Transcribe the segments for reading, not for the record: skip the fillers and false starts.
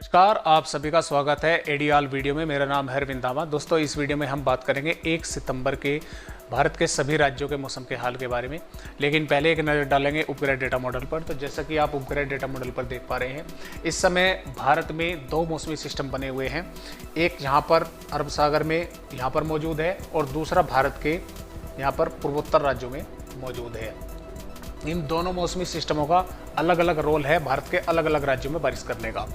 नमस्कार, आप सभी का स्वागत है एडीआल वीडियो में। मेरा नाम है अरविंद धामा। दोस्तों, इस वीडियो में हम बात करेंगे 1 सितंबर के भारत के सभी राज्यों के मौसम के हाल के बारे में। लेकिन पहले एक नज़र डालेंगे उपग्रह डेटा मॉडल पर। तो जैसा कि आप उपग्रह डेटा मॉडल पर देख पा रहे हैं, इस समय भारत में 2 मौसमी सिस्टम बने हुए हैं। एक यहाँ पर अरब सागर में यहाँ पर मौजूद है और दूसरा भारत के यहाँ पर पूर्वोत्तर राज्यों में मौजूद है। इन दोनों मौसमी सिस्टमों का अलग अलग रोल है भारत के अलग अलग राज्यों में बारिश करने का।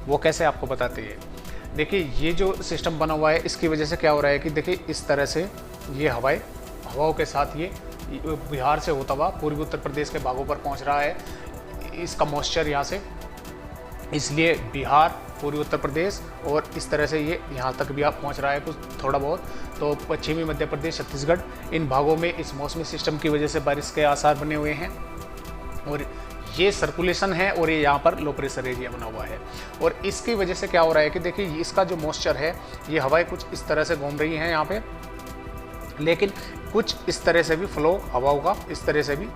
वो कैसे आपको बताते हैं। देखिए, ये जो सिस्टम बना हुआ है, इसकी वजह से क्या हो रहा है कि देखिए इस तरह से ये हवाओं के साथ ये बिहार से होता हुआ पूर्वी उत्तर प्रदेश के भागों पर पहुंच रहा है। इसका मॉइस्चर यहाँ से, इसलिए बिहार, पूर्वी उत्तर प्रदेश और इस तरह से ये यहाँ तक भी आप पहुँच रहा है कुछ थोड़ा बहुत। तो पश्चिमी मध्य प्रदेश, छत्तीसगढ़, इन भागों में इस मौसमी सिस्टम की वजह से बारिश के आसार बने हुए हैं। और ये सर्कुलेशन है और ये यहाँ पर लो प्रेशर एरिया बना हुआ है। और इसकी वजह से क्या हो रहा है कि देखिए इसका जो मॉइस्चर है, ये हवाएं कुछ इस तरह से घूम रही हैं यहाँ पे, लेकिन कुछ इस तरह से भी फ्लो हवाओं का इस तरह से भी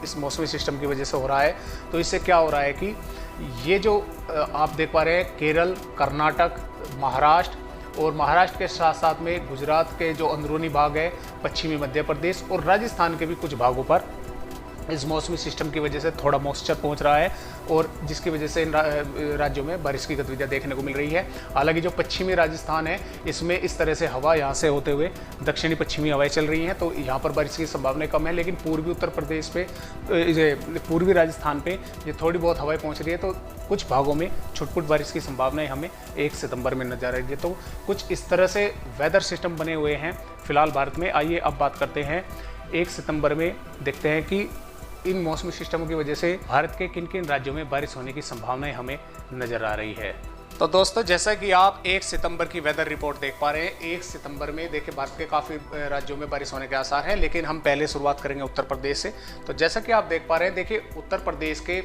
इस मौसमी सिस्टम की वजह से हो रहा है। तो इससे क्या हो रहा है कि ये जो आप देख पा रहे हैं, केरल, कर्नाटक, महाराष्ट्र और महाराष्ट्र के साथ साथ में गुजरात के जो अंदरूनी भाग है, पश्चिमी मध्य प्रदेश और राजस्थान के भी कुछ भागों पर इस मौसमी सिस्टम की वजह से थोड़ा मॉइस्चर पहुंच रहा है और जिसकी वजह से इन राज्यों में बारिश की गतिविधियां देखने को मिल रही है। हालांकि जो पश्चिमी राजस्थान है, इसमें इस तरह से हवा यहाँ से होते हुए दक्षिणी पश्चिमी हवाएं चल रही हैं, तो यहाँ पर बारिश की संभावना कम है। लेकिन पूर्वी उत्तर प्रदेश पे, पूर्वी राजस्थान पे ये थोड़ी बहुत हवाएं पहुँच रही है। तो कुछ भागों में छुटपुट बारिश की संभावनाएं हमें 1 सितंबर में नजर आ रही है। तो कुछ इस तरह से वेदर सिस्टम बने हुए हैं फिलहाल भारत में। आइए अब बात करते हैं 1 सितंबर में, देखते हैं कि इन मौसमी सिस्टमों की वजह से भारत के किन किन राज्यों में बारिश होने की संभावनाएं हमें नजर आ रही है। तो दोस्तों, जैसा कि आप 1 सितंबर की वेदर रिपोर्ट देख पा रहे हैं, 1 सितंबर में देखिए भारत के काफ़ी राज्यों में बारिश होने के आसार हैं। लेकिन हम पहले शुरुआत करेंगे उत्तर प्रदेश से। तो जैसा कि आप देख पा रहे हैं, देखिए उत्तर प्रदेश के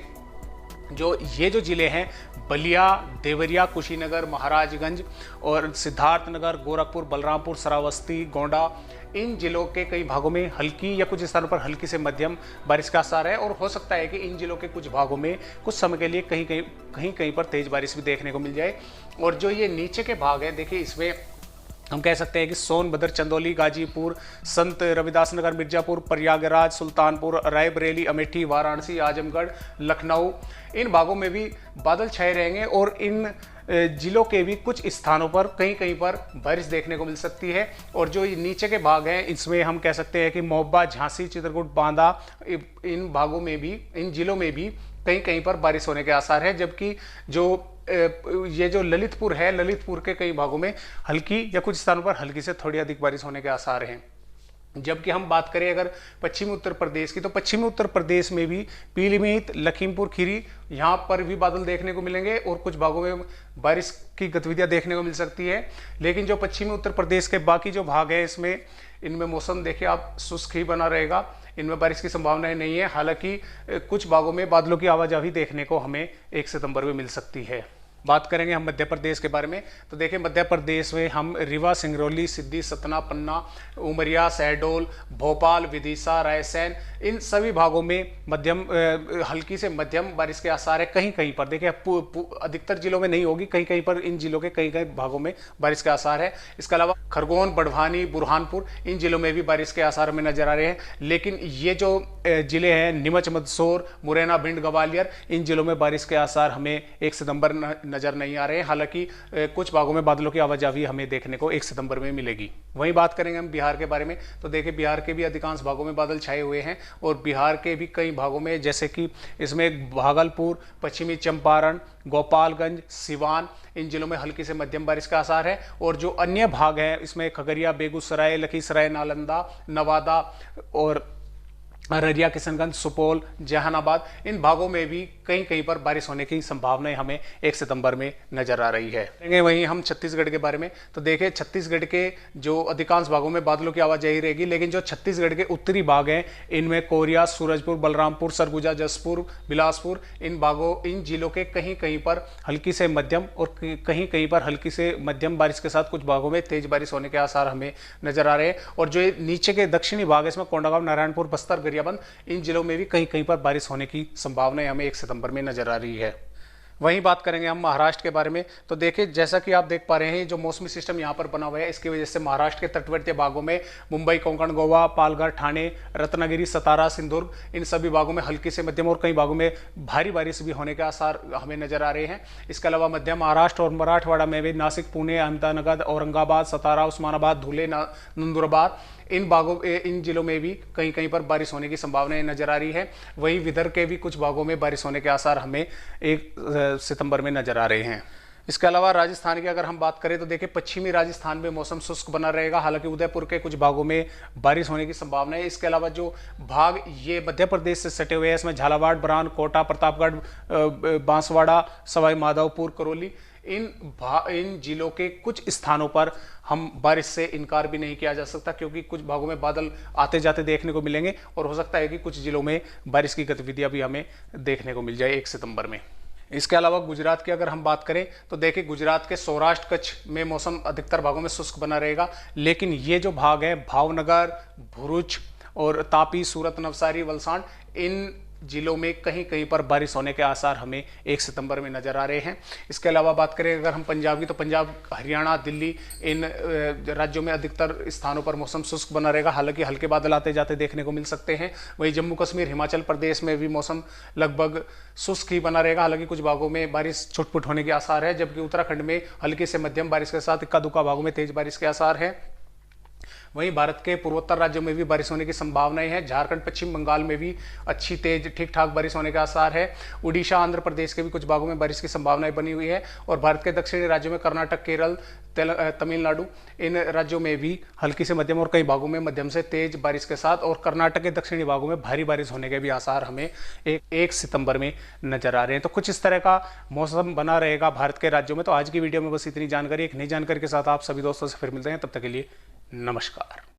ये जो ज़िले हैं, बलिया, देवरिया, कुशीनगर, महाराजगंज और सिद्धार्थनगर, गोरखपुर, बलरामपुर, श्रावस्ती, गोंडा, इन जिलों के कई भागों में हल्की या कुछ स्थानों पर हल्की से मध्यम बारिश का आसार है। और हो सकता है कि इन जिलों के कुछ भागों में कुछ समय के लिए कहीं पर तेज बारिश भी देखने को मिल जाए। और जो ये नीचे के भाग हैं, देखिए इसमें हम कह सकते हैं कि सोनभद्र, चंदौली, गाजीपुर, संत रविदास नगर, मिर्जापुर, प्रयागराज, सुल्तानपुर, रायबरेली, अमेठी, वाराणसी, आजमगढ़, लखनऊ, इन भागों में भी बादल छाए रहेंगे। और इन जिलों के भी कुछ स्थानों पर कहीं पर बारिश देखने को मिल सकती है। और जो नीचे के भाग हैं, इसमें हम कह सकते हैं कि मोहब्बा, झांसी, चित्रकूट, बांदा, इन भागों में भी, इन जिलों में भी कहीं पर बारिश होने के आसार है। जबकि ये जो ललितपुर है, ललितपुर के कई भागों में हल्की या कुछ स्थानों पर हल्की से थोड़ी अधिक बारिश होने के आसार हैं। जबकि हम बात करें अगर पश्चिमी उत्तर प्रदेश की, तो पश्चिमी उत्तर प्रदेश में भी पीलीभीत, लखीमपुर खीरी, यहाँ पर भी बादल देखने को मिलेंगे और कुछ भागों में बारिश की गतिविधियां देखने को मिल सकती है। लेकिन जो पश्चिमी उत्तर प्रदेश के बाकी जो भाग है, इनमें मौसम देखिए आप शुष्क ही बना रहेगा, इनमें बारिश की संभावनाएं नहीं है। हालांकि कुछ भागों में बादलों की आवाजाही देखने को हमें 1 सितंबर में मिल सकती है। बात करेंगे हम मध्य प्रदेश के बारे में। तो देखिए मध्य प्रदेश में हम रीवा, सिंगरौली, सिद्दी, सतना, पन्ना, उमरिया, शहडोल, भोपाल, विदिशा, रायसेन, इन सभी भागों में मध्यम हल्की से मध्यम बारिश के आसार है। कहीं पर देखिए अधिकतर जिलों में नहीं होगी, कहीं पर इन जिलों के कई भागों में बारिश के आसार है। इसके अलावा खरगोन, बढ़वानी, बुरहानपुर, इन जिलों में भी बारिश के आसार में नजर आ रहे हैं। लेकिन ये जो जिले हैं, नीमच, मंदसौर, मुरैना, भिंड, ग्वालियर, इन जिलों में बारिश के आसार हमें 1 सितंबर नजर नहीं आ रहे हैं। हालांकि कुछ भागों में बादलों की आवाजाही हमें देखने को 1 सितंबर में मिलेगी। वहीं बात करेंगे हम बिहार के बारे में। तो देखिए बिहार के भी अधिकांश भागों में बादल छाए हुए हैं और बिहार के भी कई भागों में, जैसे कि इसमें भागलपुर, पश्चिमी चंपारण, गोपालगंज, सिवान, इन जिलों में हल्की से मध्यम बारिश का आसार है। और जो अन्य भाग हैं, इसमें खगड़िया, बेगूसराय, लखीसराय, नालंदा, नवादा और अररिया, किशनगंज, सुपौल, जहानाबाद, इन भागों में भी कहीं पर बारिश होने की संभावनाएं हमें 1 सितंबर में नजर आ रही है। वहीं हम छत्तीसगढ़ के बारे में। तो देखिए छत्तीसगढ़ के जो अधिकांश भागों में बादलों की आवाजाही रहेगी। लेकिन जो छत्तीसगढ़ के उत्तरी भाग हैं, इनमें कोरिया, सूरजपुर, बलरामपुर, सरगुजा, जसपुर, बिलासपुर, इन जिलों के कहीं पर हल्की से मध्यम और कहीं पर हल्की से मध्यम बारिश के साथ कुछ भागों में तेज बारिश होने के आसार हमें नजर आ रहे हैं। और जो नीचे के दक्षिणी भाग है, इसमें कोंडागांव, नारायणपुर, बस्तर, गरियाबंद, इन जिलों में भी कहीं पर बारिश होने की संभावना हमें 1 सितंबर में नजर आ रही है। वहीं बात करेंगे हम महाराष्ट्र के बारे में। तो देखिए, जैसा कि आप देख पा रहे हैं, जो मौसमी सिस्टम यहाँ पर बना हुआ है, इसकी वजह से महाराष्ट्र के तटवर्तीय भागों में मुंबई, कोंकण, गोवा, पालघर, ठाणे, रत्नागिरी, सतारा, सिंधुदुर्ग, इन सभी भागों में हल्की से मध्यम और कई भागों में भारी बारिश भी होने के आसार हमें नजर आ रहे हैं। इसके अलावा मध्य महाराष्ट्र और मराठवाड़ा में भी नासिक, पुणे, अहमदानगर, औरंगाबाद, सतारा, उस्मानाबाद, धुले, नंदुरबार, इन जिलों में भी कहीं कहीं पर बारिश होने की संभावनाएं नजर आ रही है। वहीं विदर्भ के भी कुछ भागों में बारिश होने के आसार हमें 1 सितंबर में नजर आ रहे हैं। इसके अलावा राजस्थान की अगर हम बात करें तो देखिए, पश्चिमी राजस्थान में मौसम शुष्क बना रहेगा, हालांकि उदयपुर के कुछ भागों में बारिश होने की संभावना है। इसके अलावा जो भाग ये मध्य प्रदेश से सटे हुए हैं, इसमें झालावाड़, बरान, कोटा, प्रतापगढ़, बांसवाड़ा, सवाई माधोपुर, करौली, इन जिलों के कुछ स्थानों पर हम बारिश से इनकार भी नहीं किया जा सकता, क्योंकि कुछ भागों में बादल आते जाते देखने को मिलेंगे और हो सकता है कि कुछ जिलों में बारिश की गतिविधियां भी हमें देखने को मिल जाए 1 सितंबर में। इसके अलावा गुजरात की अगर हम बात करें तो देखिए, गुजरात के सौराष्ट्र कच्छ में मौसम अधिकतर भागों में शुष्क बना रहेगा, लेकिन ये जो भाग है भावनगर, भरूच और तापी, सूरत, नवसारी, वलसाड, इन जिलों में कहीं कहीं पर बारिश होने के आसार हमें 1 सितंबर में नजर आ रहे हैं। इसके अलावा बात करें अगर हम पंजाब की, तो पंजाब, हरियाणा, दिल्ली, इन राज्यों में अधिकतर स्थानों पर मौसम शुष्क बना रहेगा, हालांकि हल्के बादल आते जाते देखने को मिल सकते हैं। वहीं जम्मू कश्मीर, हिमाचल प्रदेश में भी मौसम लगभग शुष्क ही बना रहेगा, हालांकि कुछ भागों में बारिश छुटपुट होने के आसार है, जबकि उत्तराखंड में हल्की से मध्यम बारिश के साथ इक्का दुक्का भागों में तेज बारिश के आसार है। वहीं भारत के पूर्वोत्तर राज्यों में भी बारिश होने की संभावनाएं हैं। झारखंड, पश्चिम बंगाल में भी अच्छी तेज ठीक ठाक बारिश होने के आसार है। उड़ीसा, आंध्र प्रदेश के भी कुछ भागों में बारिश की संभावनाएं बनी हुई है। और भारत के दक्षिणी राज्यों में कर्नाटक, केरल, तमिलनाडु, इन राज्यों में भी हल्की से मध्यम और कई भागों में मध्यम से तेज बारिश के साथ, और कर्नाटक के दक्षिणी भागों में भारी बारिश होने के भी आसार हमें 1 सितंबर में नजर आ रहे हैं। तो कुछ इस तरह का मौसम बना रहेगा भारत के राज्यों में। तो आज की वीडियो में बस इतनी जानकारी। एक नई जानकारी के साथ आप सभी दोस्तों से फिर मिलते हैं, तब तक के लिए नमस्कार।